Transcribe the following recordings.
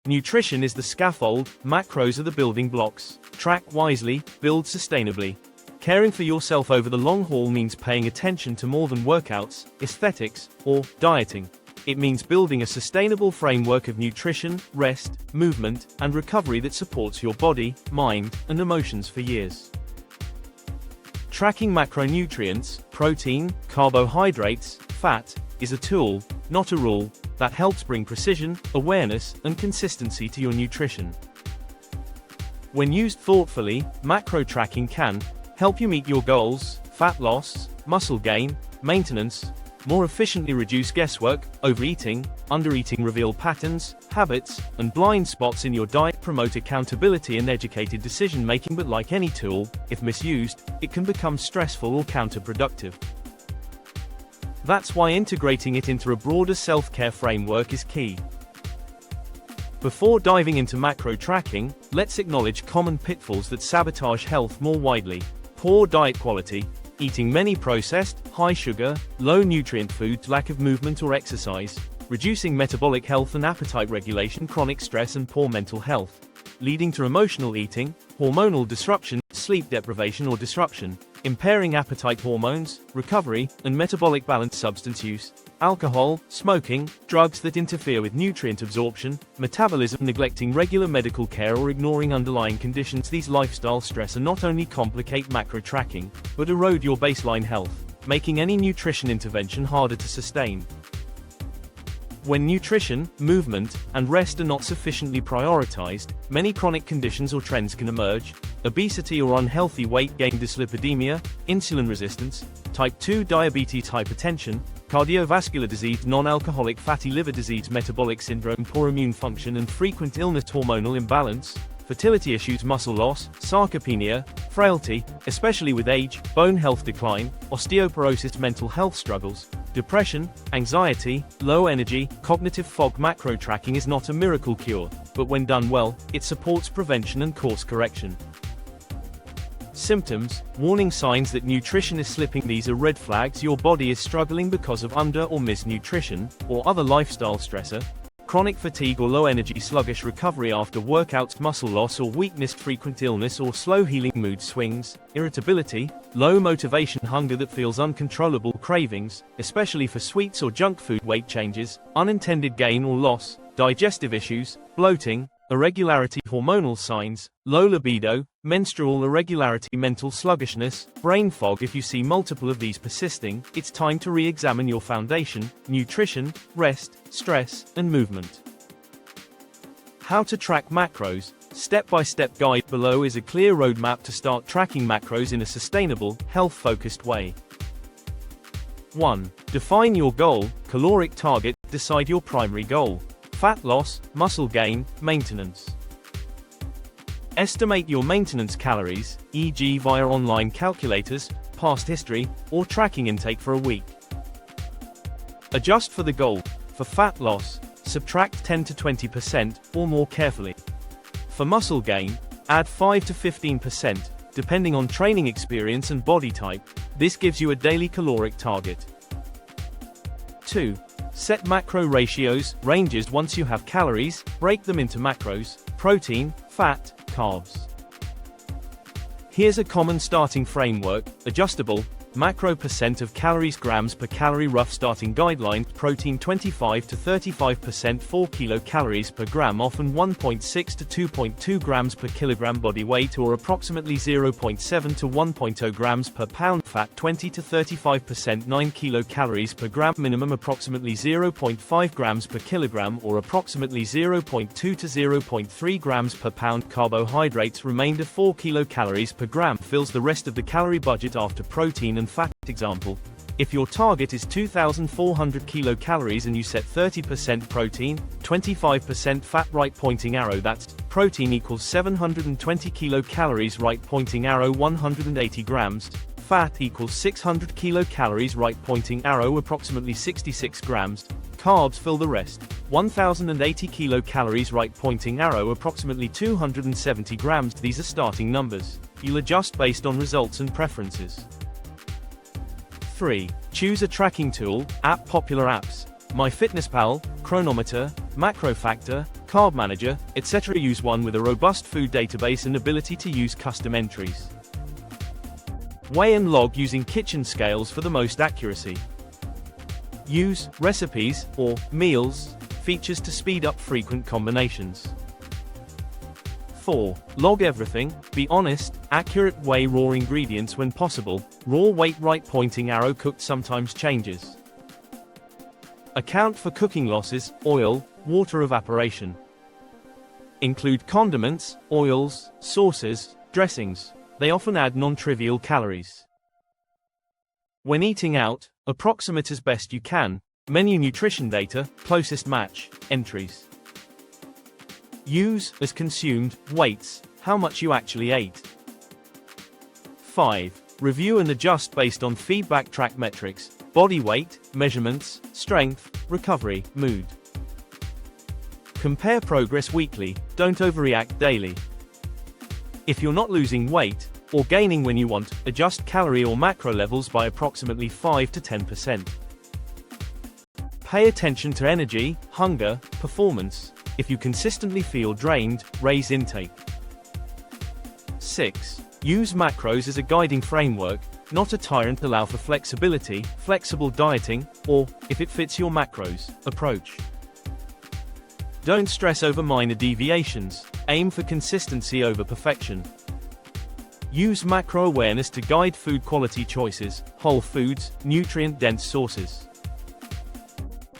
Nutrition is the scaffold, macros are the building blocks. Track wisely, build sustainably. Caring for yourself over the long haul means paying attention to more than workouts, aesthetics, or dieting. It means building a sustainable framework of nutrition, rest, movement, and recovery that supports your body, mind, and emotions for years. Tracking macronutrients, protein, carbohydrates, fat, is a tool, not a rule, that helps bring precision, awareness, and consistency to your nutrition. When used thoughtfully, macro tracking can help you meet your goals, fat loss, muscle gain, maintenance, more efficiently reduce guesswork, overeating, undereating, reveal patterns, habits, and blind spots in your diet, promote accountability and educated decision-making. But like any tool, if misused, it can become stressful or counterproductive. That's why integrating it into a broader self-care framework is key. Before diving into macro tracking, let's acknowledge common pitfalls that sabotage health more widely. Poor diet quality, eating many processed, high-sugar, low-nutrient foods, lack of movement or exercise, reducing metabolic health and appetite regulation, chronic stress and poor mental health, leading to emotional eating, hormonal disruption, sleep deprivation or disruption, impairing appetite hormones, recovery, and metabolic balance, substance use, alcohol, smoking, drugs that interfere with nutrient absorption, metabolism, neglecting regular medical care or ignoring underlying conditions. These lifestyle stressors not only complicate macro tracking, but erode your baseline health, making any nutrition intervention harder to sustain. When nutrition, movement, and rest are not sufficiently prioritized, many chronic conditions or trends can emerge. Obesity or unhealthy weight gain, dyslipidemia, insulin resistance, type 2 diabetes, hypertension, cardiovascular disease, non-alcoholic fatty liver disease, metabolic syndrome, poor immune function and frequent illness, hormonal imbalance, fertility issues, muscle loss, sarcopenia, frailty, especially with age, bone health decline, osteoporosis, mental health struggles, depression, anxiety, low energy, cognitive fog. Macro tracking is not a miracle cure, but when done well, it supports prevention and course correction. Symptoms, warning signs that nutrition is slipping. These are red flags your body is struggling because of under or misnutrition, or other lifestyle stressor. Chronic fatigue or low energy, sluggish recovery after workouts, muscle loss or weakness, frequent illness or slow healing, mood swings, irritability, low motivation, hunger that feels uncontrollable, cravings, especially for sweets or junk food, weight changes, unintended gain or loss, digestive issues, bloating, irregularity, hormonal signs, low libido, menstrual irregularity, mental sluggishness, brain fog. If you see multiple of these persisting, it's time to re-examine your foundation: nutrition, rest, stress, and movement. How to track macros. Step-by-step guide below is a clear roadmap to start tracking macros in a sustainable, health-focused way. 1. Define your goal, caloric target. Decide your primary goal: fat loss, muscle gain, maintenance. Estimate your maintenance calories, e.g. via online calculators, past history, or tracking intake for a week. Adjust for the goal. For fat loss, subtract 10 to 20% or more carefully. For muscle gain, add 5 to 15%, depending on training experience and body type. This gives you a daily caloric target. 2. Set macro ratios, ranges. Once you have calories, break them into macros: protein, fat, carbs. Here's a common starting framework: adjustable, macro percent of calories, grams per calorie. Rough starting guideline: protein 25 to 35%, 4 kilocalories per gram, often 1.6 to 2.2 grams per kilogram. Body weight, or approximately 0.7 to 1.0 grams per pound. Fat 20 to 35%, 9 kilocalories per gram. Minimum approximately 0.5 grams per kilogram, or approximately 0.2 to 0.3 grams per pound. Carbohydrates, remainder 4 kilocalories per gram, fills the rest of the calorie budget after protein and fat. Example: if your target is 2,400 kilocalories and you set 30% protein, 25% fat, right pointing arrow, that's protein equals 720 kilocalories, right pointing arrow 180 grams, fat equals 600 kilocalories, right pointing arrow approximately 66 grams, carbs fill the rest, 1080 kilocalories, right pointing arrow approximately 270 grams. These are starting numbers. You'll adjust based on results and preferences. 3. Choose a tracking tool, app. Popular apps: MyFitnessPal, Chronometer, MacroFactor, Carb Manager, etc. Use one with a robust food database and ability to use custom entries. Weigh and log using kitchen scales for the most accuracy. Use recipes or meals features to speed up frequent combinations. 4. Log everything. Be honest, accurate. Weigh raw ingredients when possible. Raw weight right pointing arrow. Cooked sometimes changes. Account for cooking losses, oil, water evaporation. Include condiments, oils, sauces, dressings. They often add non-trivial calories. When eating out, approximate as best you can. Menu nutrition data, closest match, entries. Use, as consumed, weights, how much you actually ate. 5. Review and adjust based on feedback. Track metrics, body weight, measurements, strength, recovery, mood. Compare progress weekly, don't overreact daily. If you're not losing weight, or gaining when you want, adjust calorie or macro levels by approximately 5 to 10%. Pay attention to energy, hunger, performance. If you consistently feel drained, raise intake. 6. Use macros as a guiding framework, not a tyrant. Allow for flexibility, flexible dieting, or, if it fits your macros, approach. Don't stress over minor deviations, aim for consistency over perfection. Use macro awareness to guide food quality choices, whole foods, nutrient-dense sources.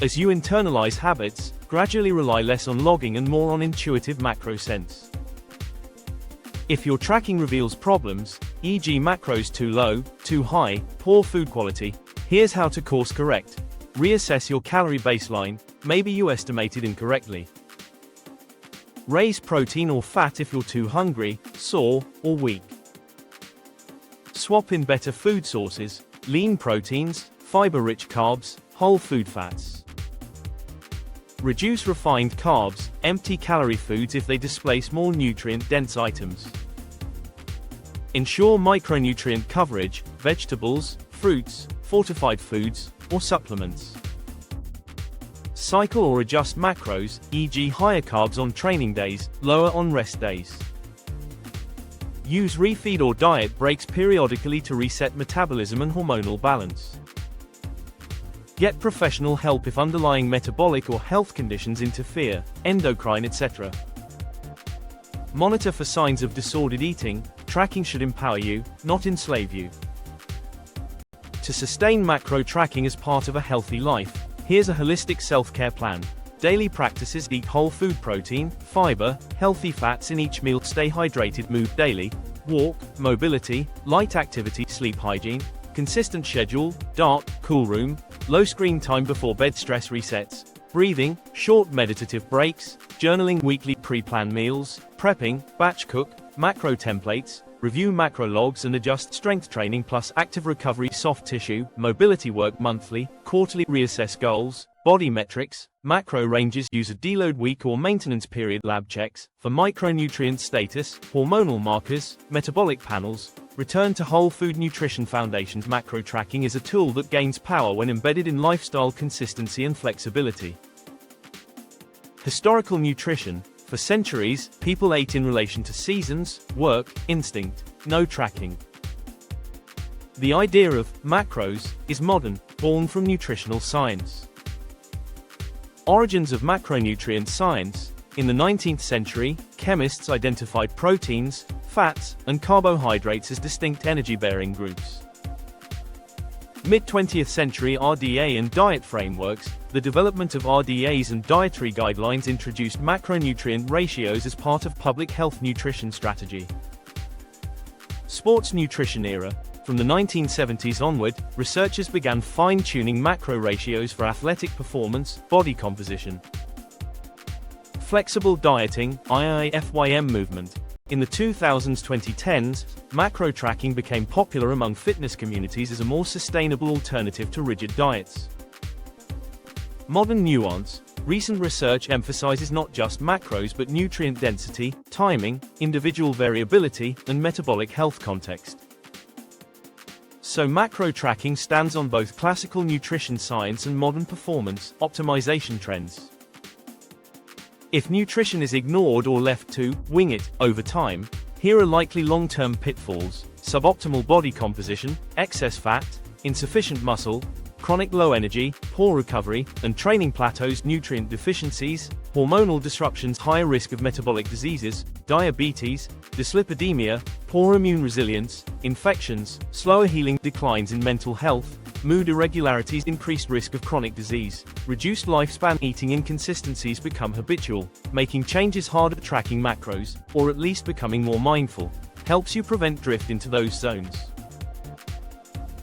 As you internalize habits, gradually rely less on logging and more on intuitive macro sense. If your tracking reveals problems, e.g. macros too low, too high, poor food quality, here's how to course correct. Reassess your calorie baseline, maybe you estimated incorrectly. Raise protein or fat if you're too hungry, sore, or weak. Swap in better food sources, lean proteins, fiber-rich carbs, whole food fats. Reduce refined carbs, empty calorie foods if they displace more nutrient-dense items. Ensure micronutrient coverage, vegetables, fruits, fortified foods, or supplements. Cycle or adjust macros, e.g. higher carbs on training days, lower on rest days. Use refeed or diet breaks periodically to reset metabolism and hormonal balance. Get professional help if underlying metabolic or health conditions interfere, endocrine, etc. Monitor for signs of disordered eating. Tracking should empower you, not enslave you. To sustain macro tracking as part of a healthy life, here's a holistic self-care plan. Daily practices: eat whole food protein, fiber, healthy fats in each meal, stay hydrated, move daily, walk, mobility, light activity, sleep hygiene, consistent schedule, dark, cool room, low screen time before bed, stress resets, breathing, short meditative breaks, journaling, weekly pre-planned meals, prepping, batch cook, macro templates, review macro logs and adjust, strength training plus active recovery, soft tissue, mobility work, monthly, quarterly, reassess goals, body metrics, macro ranges, use a deload week or maintenance period, lab checks, for micronutrient status, hormonal markers, metabolic panels, return to whole food nutrition foundations. Macro tracking is a tool that gains power when embedded in lifestyle consistency and flexibility. Historical nutrition. For centuries, people ate in relation to seasons, work, instinct, no tracking. The idea of macros is modern, born from nutritional science. Origins of macronutrient science. In the 19th century, chemists identified proteins, fats, and carbohydrates as distinct energy-bearing groups. Mid-20th century RDA and diet frameworks. The development of RDAs and dietary guidelines introduced macronutrient ratios as part of public health nutrition strategy. Sports nutrition era. From the 1970s onward, researchers began fine-tuning macro ratios for athletic performance, body composition. Flexible dieting, IIFYM movement. In the 2000s-2010s, macro tracking became popular among fitness communities as a more sustainable alternative to rigid diets. Modern nuance. Recent research emphasizes not just macros but nutrient density, timing, individual variability, and metabolic health context. So macro tracking stands on both classical nutrition science and modern performance optimization trends. If nutrition is ignored or left to wing it over time, here are likely long-term pitfalls: suboptimal body composition, excess fat, insufficient muscle, chronic low energy, poor recovery, and training plateaus, nutrient deficiencies, hormonal disruptions, higher risk of metabolic diseases, diabetes, dyslipidemia, poor immune resilience, infections, slower healing, declines in mental health, mood irregularities, increased risk of chronic disease, reduced lifespan. Eating inconsistencies become habitual, making changes harder. Tracking macros, or at least becoming more mindful, helps you prevent drift into those zones.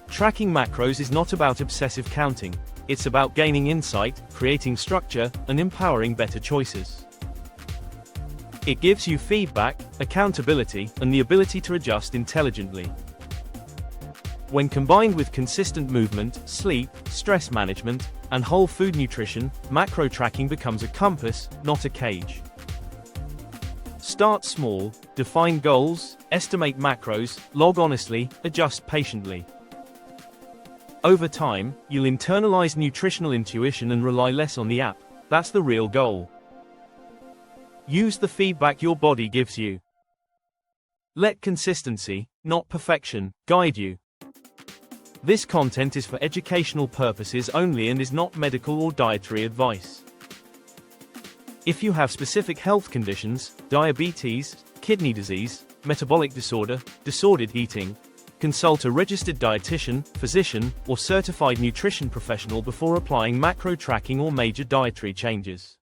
Tracking macros is not about obsessive counting, it's about gaining insight, creating structure, and empowering better choices. It gives you feedback, accountability, and the ability to adjust intelligently. When combined with consistent movement, sleep, stress management, and whole food nutrition, macro tracking becomes a compass, not a cage. Start small, define goals, estimate macros, log honestly, adjust patiently. Over time, you'll internalize nutritional intuition and rely less on the app. That's the real goal. Use the feedback your body gives you. Let consistency, not perfection, guide you. This content is for educational purposes only and is not medical or dietary advice. If you have specific health conditions, diabetes, kidney disease, metabolic disorder, disordered eating, consult a registered dietitian, physician, or certified nutrition professional before applying macro tracking or major dietary changes.